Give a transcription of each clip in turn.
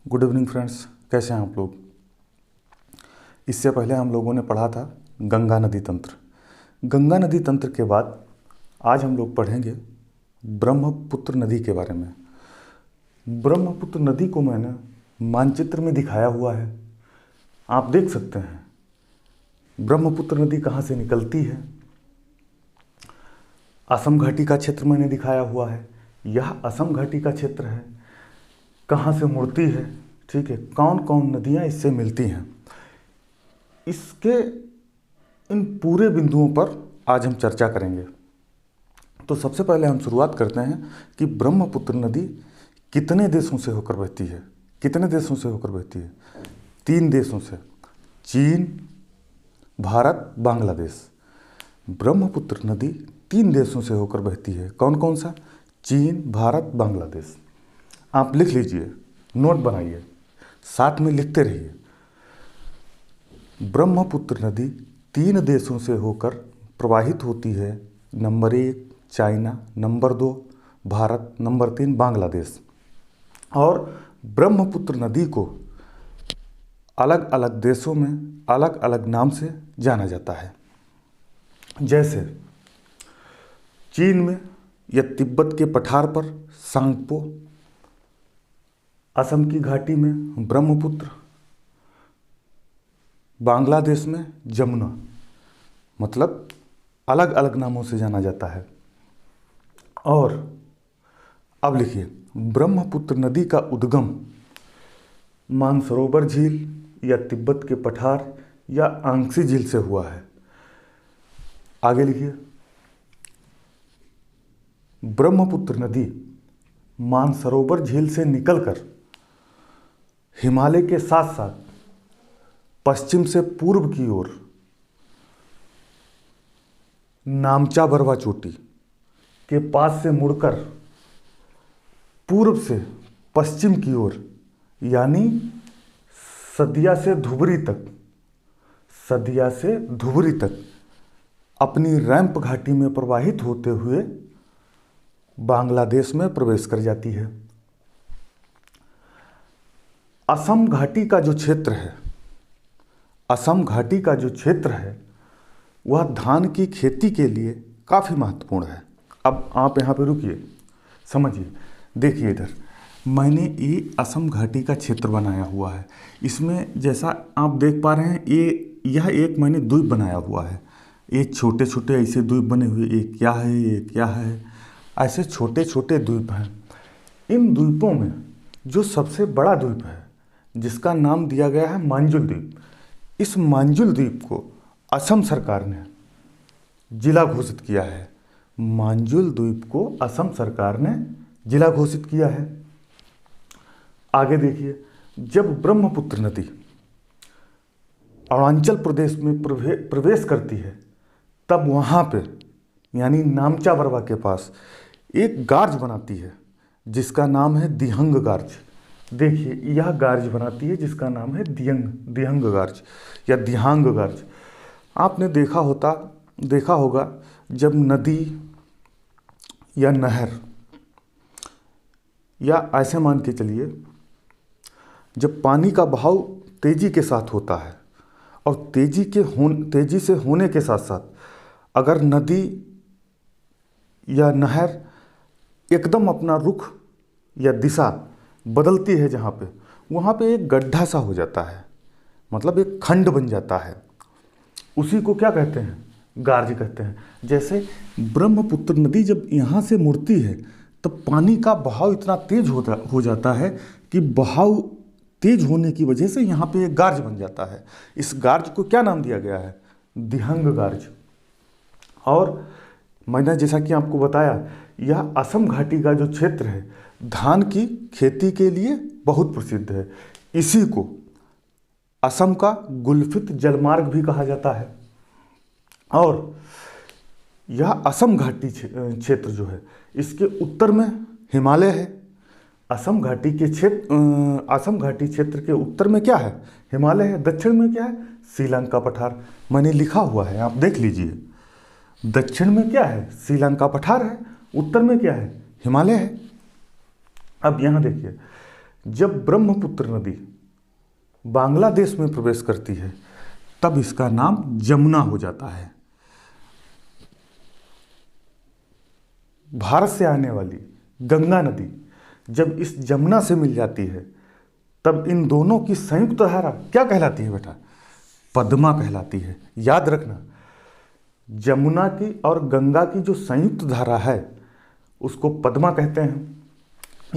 Good evening friends, कैसे हैं आप लोग। इससे पहले हम लोगों ने पढ़ा था गंगा नदी तंत्र। गंगा नदी तंत्र के बाद आज हम लोग पढ़ेंगे ब्रह्मपुत्र नदी के बारे में। ब्रह्मपुत्र नदी को मैंने मानचित्र में दिखाया हुआ है, आप देख सकते हैं ब्रह्मपुत्र नदी कहाँ से निकलती है। असम घाटी का क्षेत्र मैंने दिखाया हुआ है, यह असम घाटी का क्षेत्र है। कहाँ से मुड़ती है, ठीक है, कौन कौन नदियाँ इससे मिलती हैं, इसके इन पूरे बिंदुओं पर आज हम चर्चा करेंगे। तो सबसे पहले हम शुरुआत करते हैं कि ब्रह्मपुत्र नदी कितने देशों से होकर बहती है। कितने देशों से होकर बहती है? 3 देशों से, चीन, भारत, बांग्लादेश। ब्रह्मपुत्र नदी 3 देशों से होकर बहती है। कौन कौन सा? चीन, भारत, बांग्लादेश। आप लिख लीजिए, नोट बनाइए, साथ में लिखते रहिए। ब्रह्मपुत्र नदी 3 देशों से होकर प्रवाहित होती है। Number 1 China, number 2 Bharat, number 3 Bangladesh. और ब्रह्मपुत्र नदी को अलग अलग देशों में अलग अलग नाम से जाना जाता है। जैसे चीन में या तिब्बत के पठार पर सांगपो, असम की घाटी में ब्रह्मपुत्र, बांग्लादेश में जमुना, मतलब अलग अलग नामों से जाना जाता है। और अब लिखिए, ब्रह्मपुत्र नदी का उद्गम मानसरोवर झील या तिब्बत के पठार या आंगसी झील से हुआ है। आगे लिखिए, ब्रह्मपुत्र नदी मानसरोवर झील से निकलकर हिमालय के साथ साथ पश्चिम से पूर्व की ओर नामचा बरवा चोटी के पास से मुड़कर पूर्व से पश्चिम की ओर यानी सदिया से धुबरी तक अपनी रैंप घाटी में प्रवाहित होते हुए बांग्लादेश में प्रवेश कर जाती है। असम घाटी का जो क्षेत्र है, असम घाटी का जो क्षेत्र है वह धान की खेती के लिए काफ़ी महत्वपूर्ण है। अब आप यहाँ पे रुकिए, समझिए, देखिए इधर मैंने ये असम घाटी का क्षेत्र बनाया हुआ है। इसमें जैसा आप देख पा रहे हैं यह एक मैंने द्वीप बनाया हुआ है। ये छोटे छोटे ऐसे द्वीप बने हुए, ये क्या है, ये क्या है, ऐसे छोटे छोटे द्वीप हैं। इन द्वीपों में जो सबसे बड़ा द्वीप है जिसका नाम दिया गया है मांजुल द्वीप, इस मांजुल द्वीप को असम सरकार ने जिला घोषित किया है। मांजुल द्वीप को असम सरकार ने जिला घोषित किया है। आगे देखिए, जब ब्रह्मपुत्र नदी अरुणाचल प्रदेश में प्रवेश करती है तब वहाँ पे यानी नामचा बरवा के पास एक गार्ज बनाती है जिसका नाम है दिहंग गार्ज। देखिए, यह गार्ज बनाती है जिसका नाम है दिहंग गार्ज या दिहांग गार्ज। आपने देखा होगा जब नदी या नहर, या ऐसे मान के चलिए जब पानी का बहाव तेजी के साथ होता है और तेजी से होने के साथ साथ अगर नदी या नहर एकदम अपना रुख या दिशा बदलती है जहाँ पे, वहाँ पे एक गड्ढा सा हो जाता है, मतलब एक खंड बन जाता है। उसी को क्या कहते हैं? गार्ज कहते हैं। जैसे ब्रह्मपुत्र नदी जब यहाँ से मुड़ती है तब पानी का बहाव इतना तेज हो जाता है कि बहाव तेज होने की वजह से यहाँ पे एक गार्ज बन जाता है। इस गार्ज को क्या नाम दिया गया है? दिहंग गार्ज। और मैंने जैसा कि आपको बताया, यह असम घाटी का जो क्षेत्र है धान की खेती के लिए बहुत प्रसिद्ध है। इसी को असम का गुलफित जलमार्ग भी कहा जाता है। और यह असम घाटी क्षेत्र जो है इसके उत्तर में हिमालय है। असम घाटी क्षेत्र के उत्तर में क्या है? हिमालय है। दक्षिण में क्या है? श्रीलंका पठार। मैंने लिखा हुआ है, आप देख लीजिए। दक्षिण में क्या है? श्रीलंका पठार है। उत्तर में क्या है? हिमालय है। अब यहाँ देखिए, जब ब्रह्मपुत्र नदी बांग्लादेश में प्रवेश करती है तब इसका नाम जमुना हो जाता है। भारत से आने वाली गंगा नदी जब इस जमुना से मिल जाती है तब इन दोनों की संयुक्त धारा क्या कहलाती है बेटा? पद्मा कहलाती है। याद रखना, जमुना की और गंगा की जो संयुक्त धारा है उसको पद्मा कहते हैं।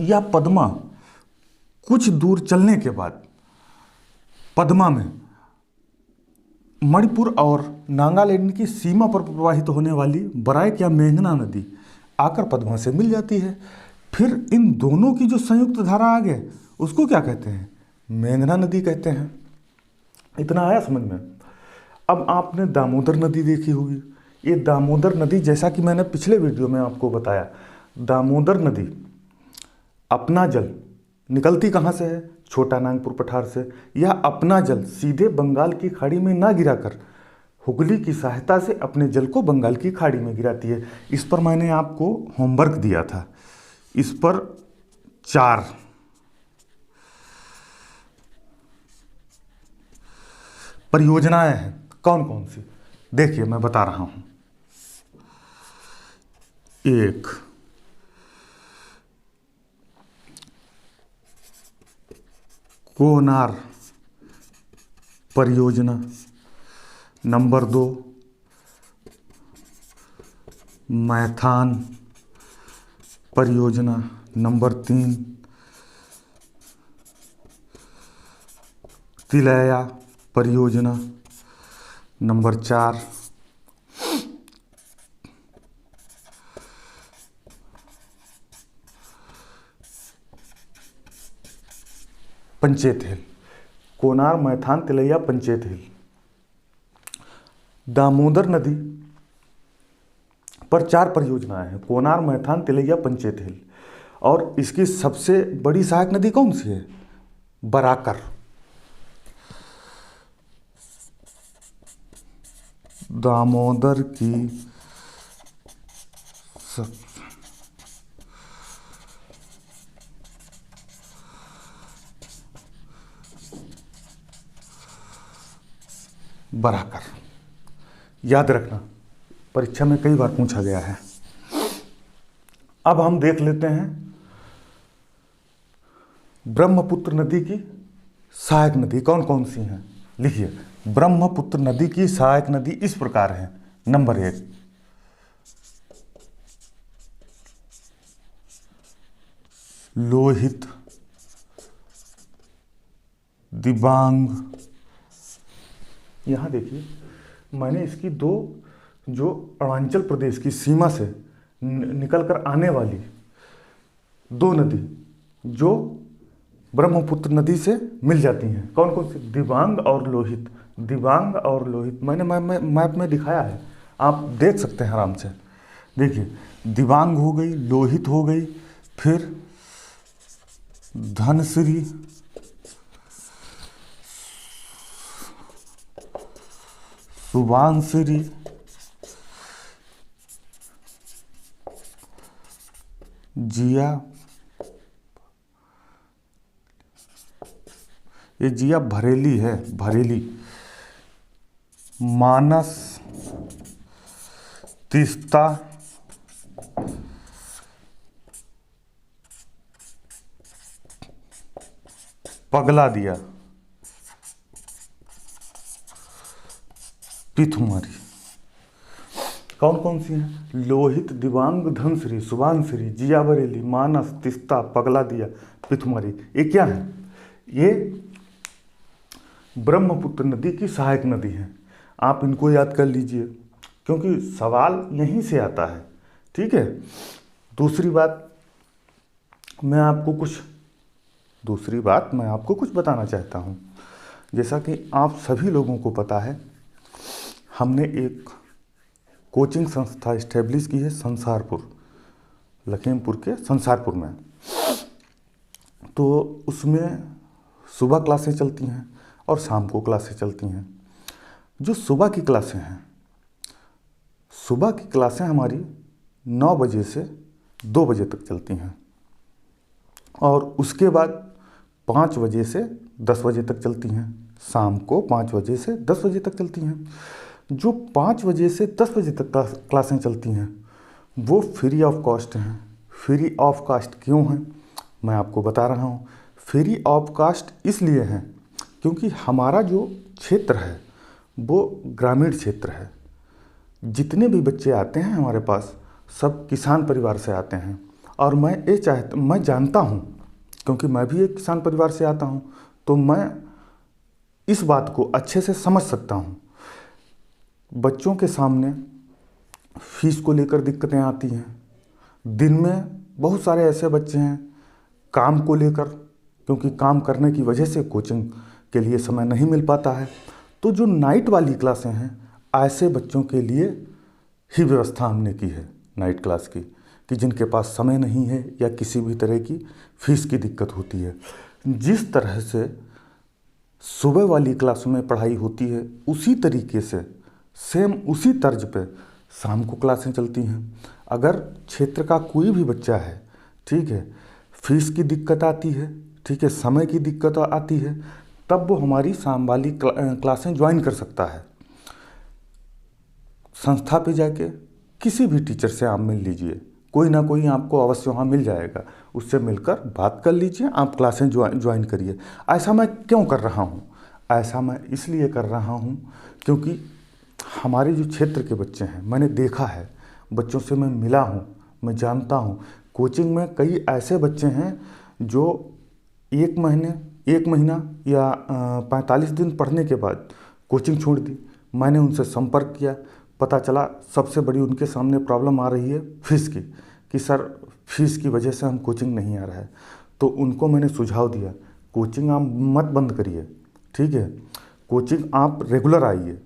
यह पद्मा कुछ दूर चलने के बाद पद्मा में मणिपुर और नागालैंड की सीमा पर प्रवाहित होने वाली बराक या मेघना नदी आकर पद्मा से मिल जाती है। फिर इन दोनों की जो संयुक्त धारा आगे उसको क्या कहते हैं? मेघना नदी कहते हैं। इतना आया समझ में? अब आपने दामोदर नदी देखी होगी। ये दामोदर नदी, जैसा कि मैंने पिछले वीडियो में आपको बताया, दामोदर नदी अपना जल निकलती कहाँ से है? छोटा नागपुर पठार से। यह अपना जल सीधे बंगाल की खाड़ी में ना गिराकर हुगली की सहायता से अपने जल को बंगाल की खाड़ी में गिराती है। इस पर मैंने आपको होमवर्क दिया था। इस पर 4 परियोजनाएं हैं। कौन कौन सी? देखिए मैं बता रहा हूं। 1, कोनार परियोजना। नंबर 2, मैथान परियोजना। नंबर 3, तिलैया परियोजना। नंबर 4, पंचेत हिल। कोनार, मैथान, तिलैया, पंचेत हिल। दामोदर नदी पर 4 परियोजनाएं हैं, कोनार, मैथान, तिलैया, पंचेत हिल। और इसकी सबसे बड़ी सहायक नदी कौन सी है? बराकर। दामोदर की बराकर। याद रखना, परीक्षा में कई बार पूछा गया है। अब हम देख लेते हैं ब्रह्मपुत्र नदी की सहायक नदी कौन कौन सी हैं। लिखिए, ब्रह्मपुत्र नदी की सहायक नदी इस प्रकार है। नंबर 1, लोहित, दिबांग। यहां देखिए, मैंने इसकी 2 जो अरुणाचल प्रदेश की सीमा से निकलकर आने वाली 2 नदी जो ब्रह्मपुत्र नदी से मिल जाती हैं, कौन कौन सी? दिबांग और लोहित। दिबांग और लोहित मैंने मैप में दिखाया है, आप देख सकते हैं आराम से। देखिए, दिबांग हो गई, लोहित हो गई, फिर धनसिरी, सुबानसिरी, जिया, ये जिया भरेली है, भरेली, मानस, तीस्ता, पगला दिया, पिथुमारी। कौन कौन सी हैं? लोहित, दिबांग, धनसिरी, सुबानसिरी, जिया बरेली, मानस, तिस्ता, पगला दिया, पिथुमारी। ये क्या है? ये ब्रह्मपुत्र नदी की सहायक नदी है। आप इनको याद कर लीजिए क्योंकि सवाल यहीं से आता है। ठीक है। दूसरी बात मैं आपको कुछ बताना चाहता हूँ। जैसा कि आप सभी लोगों को पता है, हमने एक कोचिंग संस्था इस्टेब्लिश की है संसारपुर, लखीमपुर के संसारपुर में। तो उसमें सुबह क्लासें चलती हैं और शाम को क्लासें चलती हैं। जो सुबह की क्लासें हमारी 9 बजे से 2 बजे तक चलती हैं और उसके बाद 5 बजे से 10 बजे तक चलती हैं, शाम को 5 बजे से 10 बजे तक चलती हैं। जो 5 बजे से 10 बजे तक क्लासें चलती हैं वो फ्री ऑफ कॉस्ट हैं। फ्री ऑफ कॉस्ट क्यों हैं मैं आपको बता रहा हूँ। फ्री ऑफ कॉस्ट इसलिए हैं क्योंकि हमारा जो क्षेत्र है वो ग्रामीण क्षेत्र है। जितने भी बच्चे आते हैं हमारे पास सब किसान परिवार से आते हैं, और मैं जानता हूँ क्योंकि मैं भी एक किसान परिवार से आता हूँ, तो मैं इस बात को अच्छे से समझ सकता हूँ। बच्चों के सामने फीस को लेकर दिक्कतें आती हैं। दिन में बहुत सारे ऐसे बच्चे हैं काम को लेकर, क्योंकि काम करने की वजह से कोचिंग के लिए समय नहीं मिल पाता है, तो जो नाइट वाली क्लासें हैं ऐसे बच्चों के लिए ही व्यवस्था हमने की है नाइट क्लास की, कि जिनके पास समय नहीं है या किसी भी तरह की फीस की दिक्कत होती है। जिस तरह से सुबह वाली क्लासों में पढ़ाई होती है उसी तरीके से सेम उसी तर्ज पे शाम को क्लासें चलती हैं। अगर क्षेत्र का कोई भी बच्चा है, ठीक है, फीस की दिक्कत आती है, ठीक है, समय की दिक्कत आती है, तब वो हमारी शाम वाली क्लासें ज्वाइन कर सकता है। संस्था पे जाके किसी भी टीचर से आप मिल लीजिए, कोई ना कोई आपको अवश्य वहाँ मिल जाएगा, उससे मिलकर बात कर लीजिए, आप क्लासें ज्वाइन करिए। ऐसा मैं क्यों कर रहा हूँ? ऐसा मैं इसलिए कर रहा हूँ क्योंकि हमारे जो क्षेत्र के बच्चे हैं, मैंने देखा है, बच्चों से मैं मिला हूँ, मैं जानता हूँ। कोचिंग में कई ऐसे बच्चे हैं जो 1 महीना या 45 दिन पढ़ने के बाद कोचिंग छोड़ दी। मैंने उनसे संपर्क किया, पता चला सबसे बड़ी उनके सामने प्रॉब्लम आ रही है फीस की, कि सर फीस की वजह से हम कोचिंग नहीं आ रहा है। तो उनको मैंने सुझाव दिया, कोचिंग आप मत बंद करिए, ठीक है, कोचिंग आप रेगुलर आइए।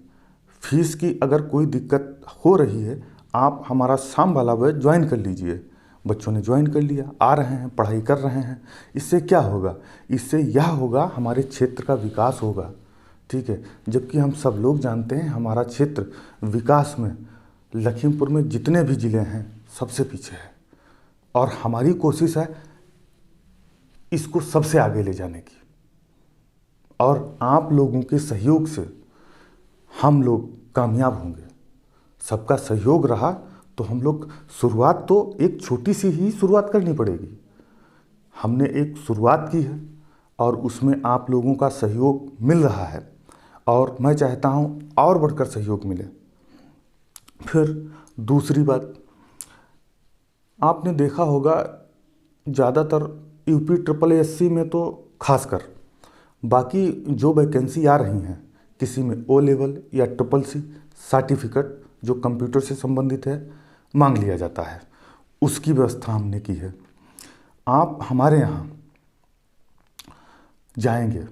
फीस की अगर कोई दिक्कत हो रही है आप हमारा शाम वाला बैच ज्वाइन कर लीजिए। बच्चों ने ज्वाइन कर लिया, आ रहे हैं, पढ़ाई कर रहे हैं। इससे क्या होगा? इससे यह होगा हमारे क्षेत्र का विकास होगा, ठीक है। जबकि हम सब लोग जानते हैं हमारा क्षेत्र विकास में लखीमपुर में जितने भी ज़िले हैं सबसे पीछे है, और हमारी कोशिश है इसको सबसे आगे ले जाने की। और आप लोगों के सहयोग से हम लोग कामयाब होंगे। सबका सहयोग रहा तो हम लोग, शुरुआत तो एक छोटी सी ही शुरुआत करनी पड़ेगी। हमने एक शुरुआत की है और उसमें आप लोगों का सहयोग मिल रहा है, और मैं चाहता हूँ और बढ़कर सहयोग मिले। फिर दूसरी बात, आपने देखा होगा ज़्यादातर यूपी SSSC में तो खासकर, बाकी जो वैकेंसी आ रही हैं किसी में O लेवल या SSS सर्टिफिकेट जो कंप्यूटर से संबंधित है मांग लिया जाता है, उसकी व्यवस्था हमने की है। आप हमारे यहाँ जाएंगे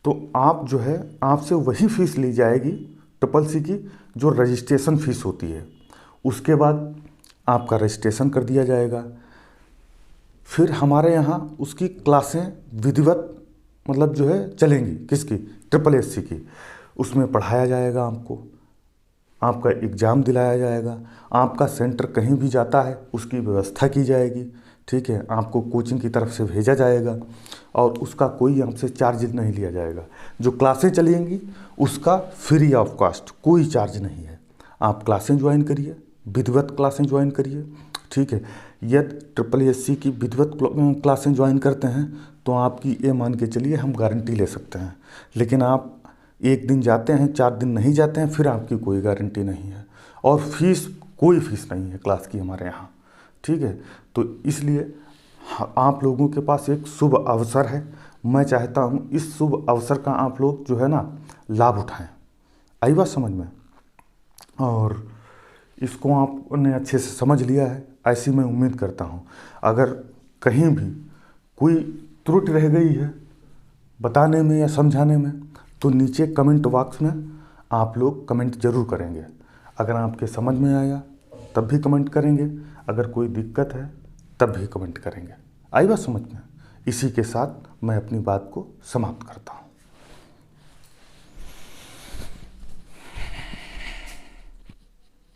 तो आप जो है, आपसे वही फीस ली जाएगी SSS की जो रजिस्ट्रेशन फ़ीस होती है। उसके बाद आपका रजिस्ट्रेशन कर दिया जाएगा। फिर हमारे यहाँ उसकी क्लासें विधिवत मतलब जो है चलेंगी, किसकी? SSS की। उसमें पढ़ाया जाएगा आपको, आपका एग्ज़ाम दिलाया जाएगा, आपका सेंटर कहीं भी जाता है उसकी व्यवस्था की जाएगी, ठीक है। आपको कोचिंग की तरफ से भेजा जाएगा और उसका कोई आपसे चार्ज नहीं लिया जाएगा। जो क्लासें चलेंगी उसका फ्री ऑफ कॉस्ट, कोई चार्ज नहीं है। आप क्लासें ज्वाइन करिए, विधिवत क्लासें ज्वाइन करिए, ठीक है। यदि SSS की विधिवत क्लासें ज्वाइन करते हैं तो आपकी ये मान के चलिए हम गारंटी ले सकते हैं। लेकिन आप 1 दिन जाते हैं, 4 दिन नहीं जाते हैं, फिर आपकी कोई गारंटी नहीं है। और फीस, कोई फीस नहीं है क्लास की हमारे यहाँ, ठीक है। तो इसलिए आप लोगों के पास एक शुभ अवसर है। मैं चाहता हूँ इस शुभ अवसर का आप लोग जो है ना लाभ उठाएं। आई बात समझ में? और इसको आपने अच्छे से समझ लिया है ऐसी मैं उम्मीद करता हूँ। अगर कहीं भी कोई त्रुटि रह गई है बताने में या समझाने में तो नीचे कमेंट बॉक्स में आप लोग कमेंट ज़रूर करेंगे। अगर आपके समझ में आया तब भी कमेंट करेंगे, अगर कोई दिक्कत है तब भी कमेंट करेंगे। आई बात समझ में? इसी के साथ मैं अपनी बात को समाप्त करता हूँ।